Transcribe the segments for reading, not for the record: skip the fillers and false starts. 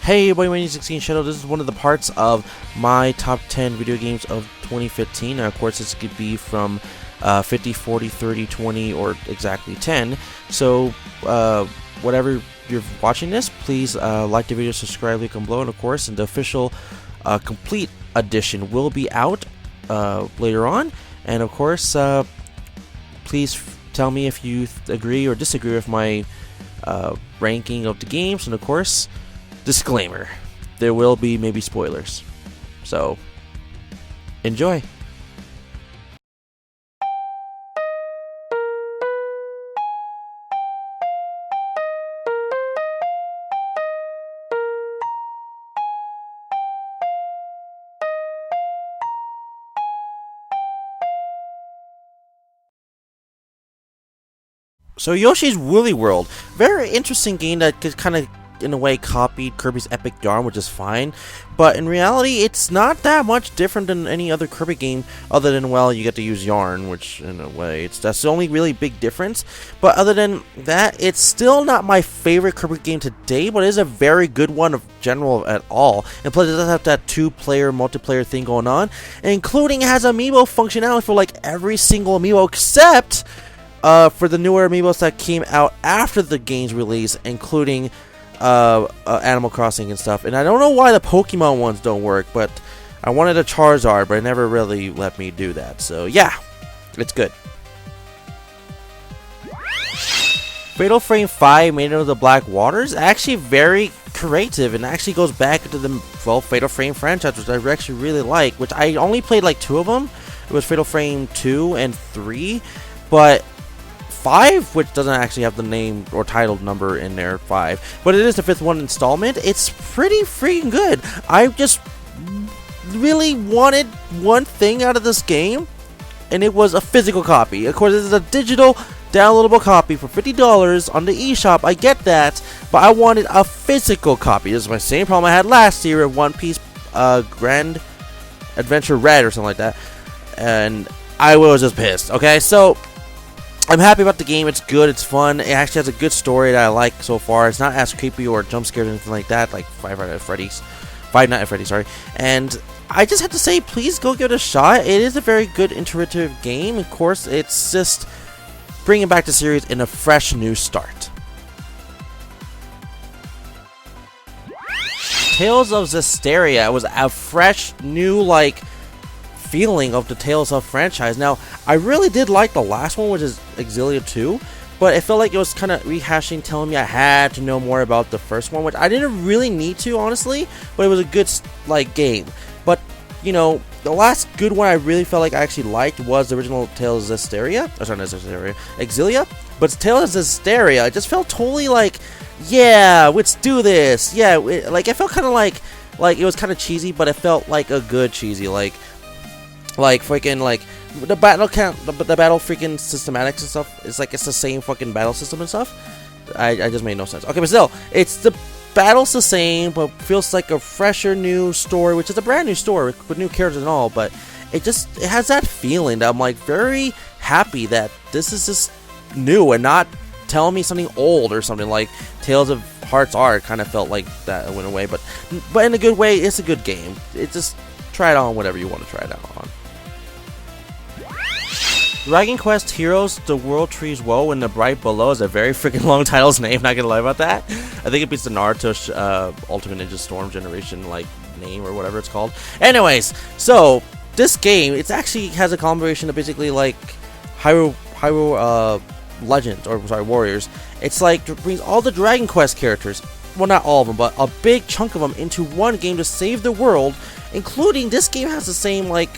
Hey everybody, my name is 16 Shadow. This is one of the parts of my top 10 video games of 2015. Now, of course, this could be from 50, 40, 30, 20, or exactly 10. So, whatever you're watching this, please like the video, subscribe, link below, and of course, the official complete edition will be out later on. And of course, please tell me if you agree or disagree with my ranking of the games, and of course, disclaimer, there will be maybe spoilers, so enjoy. So Yoshi's Woolly World, very interesting game that could kind of in a way copied Kirby's Epic Yarn, which is fine, but in reality it's not that much different than any other Kirby game other than, well, you get to use yarn, which in a way that's the only really big difference. But other than that, it's still not my favorite Kirby game today, but it is a very good one of general at all. And plus it does have that two-player multiplayer thing going on, including it has amiibo functionality for like every single amiibo except for the newer amiibos that came out after the game's release, including Animal Crossing and stuff. And I don't know why the Pokemon ones don't work, but I wanted a Charizard, but it never really let me do that. So yeah, it's good. Fatal Frame 5, Made of the Black Waters, actually very creative and actually goes back into the Fatal Frame franchise, which I actually really like, which I only played like 2 of them. It was Fatal Frame 2 and 3, but 5, which doesn't actually have the name or title number in there, 5, but it is the 5th one installment. It's pretty freaking good. I just really wanted one thing out of this game, and it was a physical copy. Of course, this is a digital downloadable copy for $50 on the eShop. I get that, but I wanted a physical copy. This is my same problem I had last year with One Piece Grand Adventure Red or something like that, and I was just pissed. Okay, so I'm happy about the game. It's good. It's fun. It actually has a good story that I like so far. It's not as creepy or jump scares or anything like that, like Five Nights at Freddy's, sorry. And I just have to say, please go give it a shot. It is a very good, intuitive game. Of course, it's just bringing back the series in a fresh, new start. Tales of Zestiria was a fresh, new, like, feeling of the Tales of franchise. Now, I really did like the last one, which is Zestiria 2, but it felt like it was kind of rehashing, telling me I had to know more about the first one, which I didn't really need to, honestly, but it was a good, like, game. But, you know, the last good one I really felt like I actually liked was the original Tales of Zestiria. Oh, sorry, not Zestiria, Zestiria, but Tales of Zestiria, it just felt totally like, yeah, let's do this. Yeah, like, it felt kind of like it was kind of cheesy, but it felt like a good cheesy, like freaking, like, the battle count, the battle freaking systematics and stuff, it's like it's the same fucking battle system and stuff. I just made no sense. Okay, but still, it's the battle's the same, but feels like a fresher new story, which is a brand new story with new characters and all, but it has that feeling that I'm like very happy that this is just new and not telling me something old or something like Tales of Hearts Are. It kind of felt like that went away, but in a good way. It's a good game. It just, try it on whatever you want to try it out on. Dragon Quest Heroes, The World Trees Woe, and The Bright Below is a very freaking long title's name, not gonna lie about that. I think it beats the Naruto Ultimate Ninja Storm Generation, like, name or whatever it's called. Anyways, so this game, it actually has a combination of basically like Hyrule Legends, or sorry, Warriors. It's like it brings all the Dragon Quest characters, well, not all of them, but a big chunk of them into one game to save the world, including this game has the same, like,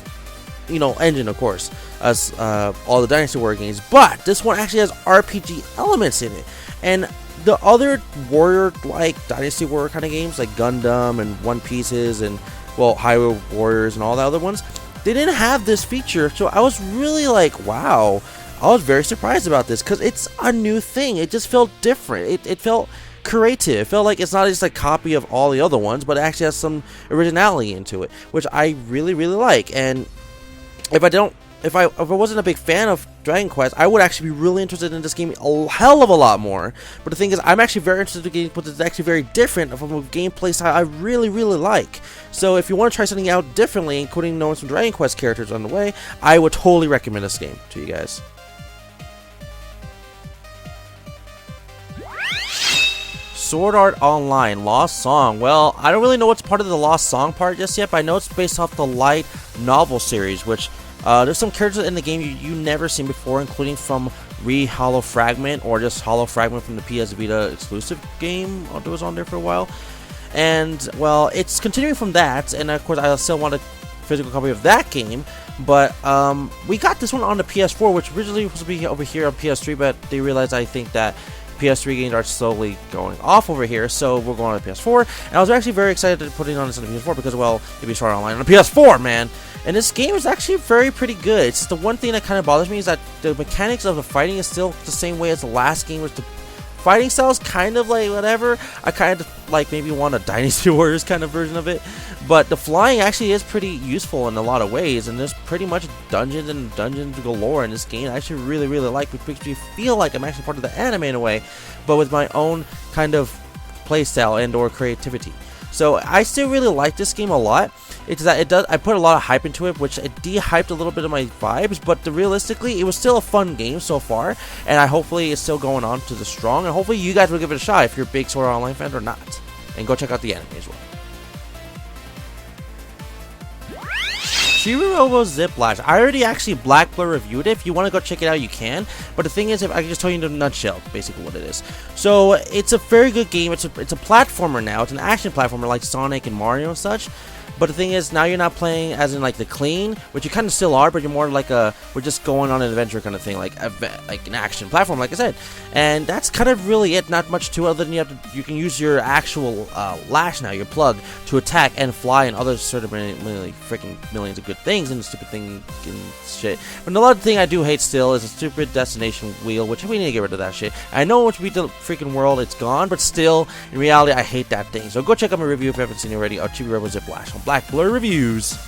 you know, engine, of course, as all the Dynasty Warrior games, but this one actually has RPG elements in it. And the other Warrior, like Dynasty Warrior kind of games, like Gundam and One Pieces and, well, Hyrule Warriors and all the other ones, they didn't have this feature. So I was really like, wow, I was very surprised about this because it's a new thing. It just felt different. It felt creative. It felt like it's not just a copy of all the other ones, but it actually has some originality into it, which I really, really like. And if I don't if I wasn't a big fan of Dragon Quest, I would actually be really interested in this game a hell of a lot more. But the thing is, I'm actually very interested in the game, but it's actually very different from a gameplay style I really, really like. So if you want to try something out differently, including knowing some Dragon Quest characters on the way, I would totally recommend this game to you guys. Sword Art Online Lost Song. Well, I don't really know what's part of the Lost Song part just yet, but I know it's based off the light novel series, which there's some characters in the game you never seen before, including from Hollow Fragment, or just Hollow Fragment from the PS Vita exclusive game that was on there for a while. And, well, it's continuing from that, and of course I still want a physical copy of that game, but we got this one on the PS4, which originally was supposed to be over here on PS3, but they realized, I think, that PS3 games are slowly going off over here, so we're going on the PS4, and I was actually very excited to put it on this on the PS4 because, well, if you start online on the PS4, man, and this game is actually pretty good. It's the one thing that kind of bothers me is that the mechanics of the fighting is still the same way as the last game, which the fighting style is kind of like whatever. I kind of like maybe want a Dynasty Warriors kind of version of it, but the flying actually is pretty useful in a lot of ways, and there's pretty much dungeons and dungeons galore in this game. I actually really like, which makes me feel like I'm actually part of the anime in a way, but with my own kind of playstyle and or creativity. So I still really like this game a lot. It's that I put a lot of hype into it, which it de-hyped a little bit of my vibes, but realistically, it was still a fun game so far, and hopefully it's still going on to the strong, and hopefully you guys will give it a shot if you're a big Sword Art Online fan or not. And go check out the anime as well. Shirobo Ziplash. I already actually Black Blur reviewed it. If you want to go check it out, you can. But the thing is, if I can just tell you in a nutshell, basically what it is. So it's a very good game. It's a platformer now. It's an action platformer like Sonic and Mario and such. But the thing is, now you're not playing as in like the clean, which you kind of still are, but you're more like we're just going on an adventure kind of thing, like an action platform, like I said. And that's kind of really it. Not much to it other than you can use your actual lash now, your plug, to attack and fly and other sort of freaking millions of good things and stupid thing and shit. But another thing I do hate still is a stupid destination wheel, which we need to get rid of that shit. I know once we beat the freaking world, it's gone, but still, in reality, I hate that thing. So go check out my review if you haven't seen it already of Chibi Rebel Ziplash on Black Blur Reviews.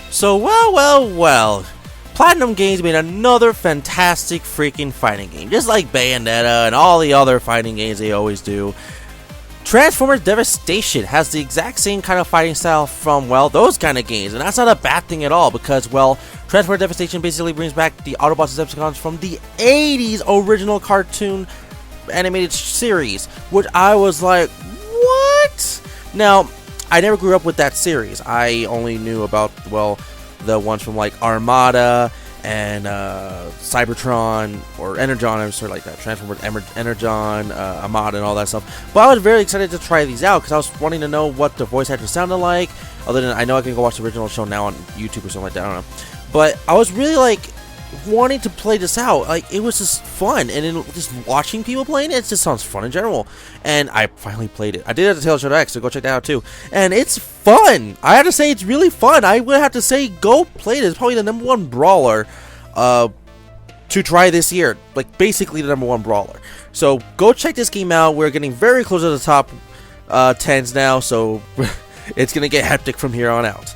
So, well. Platinum Games made another fantastic freaking fighting game, just like Bayonetta and all the other fighting games they always do. Transformers Devastation has the exact same kind of fighting style from, well, those kind of games, and that's not a bad thing at all, because, well, Transformers Devastation basically brings back the Autobots and Decepticons from the 80s original cartoon animated series, which I was like, what? Now, I never grew up with that series. I only knew about, well, the ones from like Armada and Cybertron or Energon, or sort of like that, Transformers Energon, Armada, and all that stuff. But I was very excited to try these out because I was wanting to know what the voice actors sounded like. Other than I know I can go watch the original show now on YouTube or something like that. I don't know. But I was really like wanting to play this out. Like, it was just fun, and then just watching people playing it just sounds fun in general. And I finally played it. I did it at the Tales Show X, so go check that out too. And it's fun. I have to say, it's really fun. I would have to say, go play it. It's probably the #1 brawler to try this year. Like, basically the #1 brawler. So go check this game out. We're getting very close to the top 10s now, so it's gonna get hectic from here on out.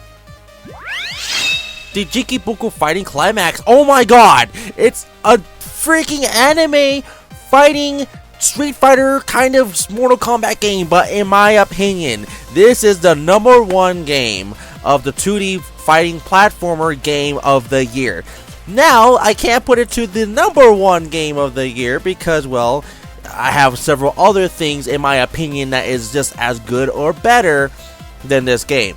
The Jikibuku Fighting Climax. Oh my god! It's a freaking anime fighting Street Fighter kind of Mortal Kombat game, but in my opinion, this is the #1 game of the 2D fighting platformer game of the year. Now, I can't put it to the #1 game of the year because, well, I have several other things in my opinion that is just as good or better than this game.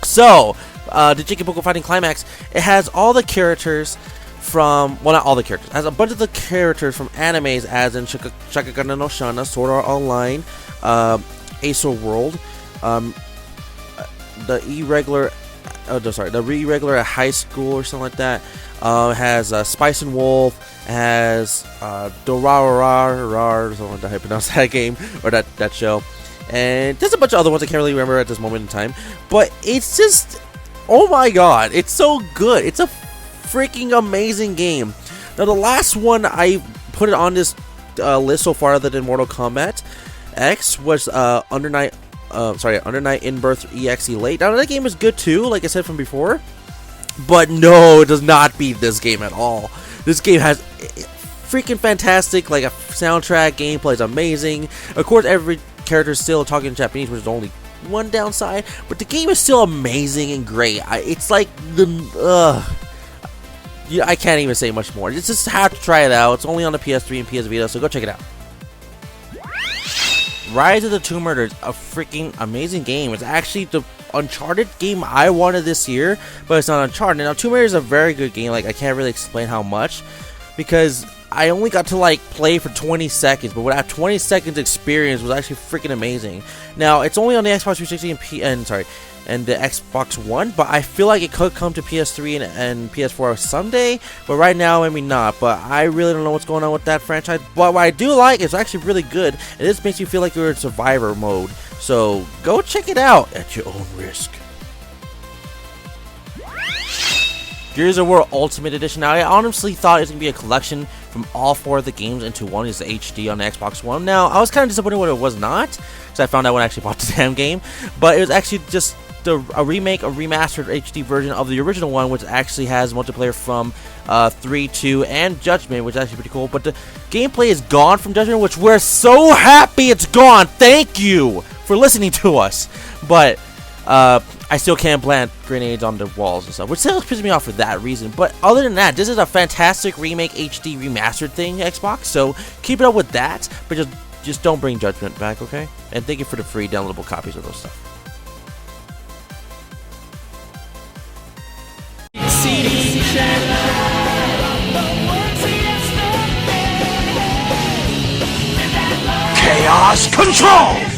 So, the Jikibuku Fighting Climax, it has all the characters from, well, not all the characters, it has a bunch of the characters from animes, as in Shakagana no Shana, Sword Art Online, Acer World, the irregular at high school or something like that. It has Spice and Wolf, it has Dorara, something like that, how you pronounce that game, or that show. And there's a bunch of other ones I can't really remember at this moment in time. But it's just, oh my god, it's so good. It's a freaking amazing game. Now, the last one I put it on this list so far, other than Mortal Kombat X, was Under Night Under Night In-Birth EXE Late. Now that game is good too, like I said from before, but no, it does not beat this game at all. This game has freaking fantastic, like a soundtrack, gameplay is amazing. Of course, every character is still talking in Japanese, which is only one downside, but the game is still amazing and great. It's like yeah, I can't even say much more. You just have to try it out. It's only on the PS3 and PS Vita, so go check it out. Rise of the Tomb Raider is a freaking amazing game. It's actually the Uncharted game I wanted this year, but it's not Uncharted. Now, Tomb Raider is a very good game. Like, I can't really explain how much, because I only got to like play for 20 seconds, but that 20 seconds experience was actually freaking amazing. Now, it's only on the Xbox 360 and the Xbox One, but I feel like it could come to PS3 and PS4 someday, but right now maybe not. But I really don't know what's going on with that franchise. But what I do like is actually really good, and this makes you feel like you're in survivor mode. So go check it out at your own risk. Gears of War Ultimate Edition. Now, I honestly thought it was going to be a collection from all 4 of the games into one. Is the HD on the Xbox One. Now, I was kind of disappointed when it was not, because I found out when I actually bought the damn game. But it was actually just a remake, a remastered HD version of the original one, which actually has multiplayer from 3, 2, and Judgment, which is actually pretty cool. But the gameplay is gone from Judgment, which we're so happy it's gone. Thank you for listening to us. But I still can't plant grenades on the walls and stuff, which still pisses me off for that reason. But other than that, this is a fantastic remake HD remastered thing, Xbox. So keep it up with that, but just don't bring Judgment back, okay? And thank you for the free downloadable copies of those stuff. Chaos Control!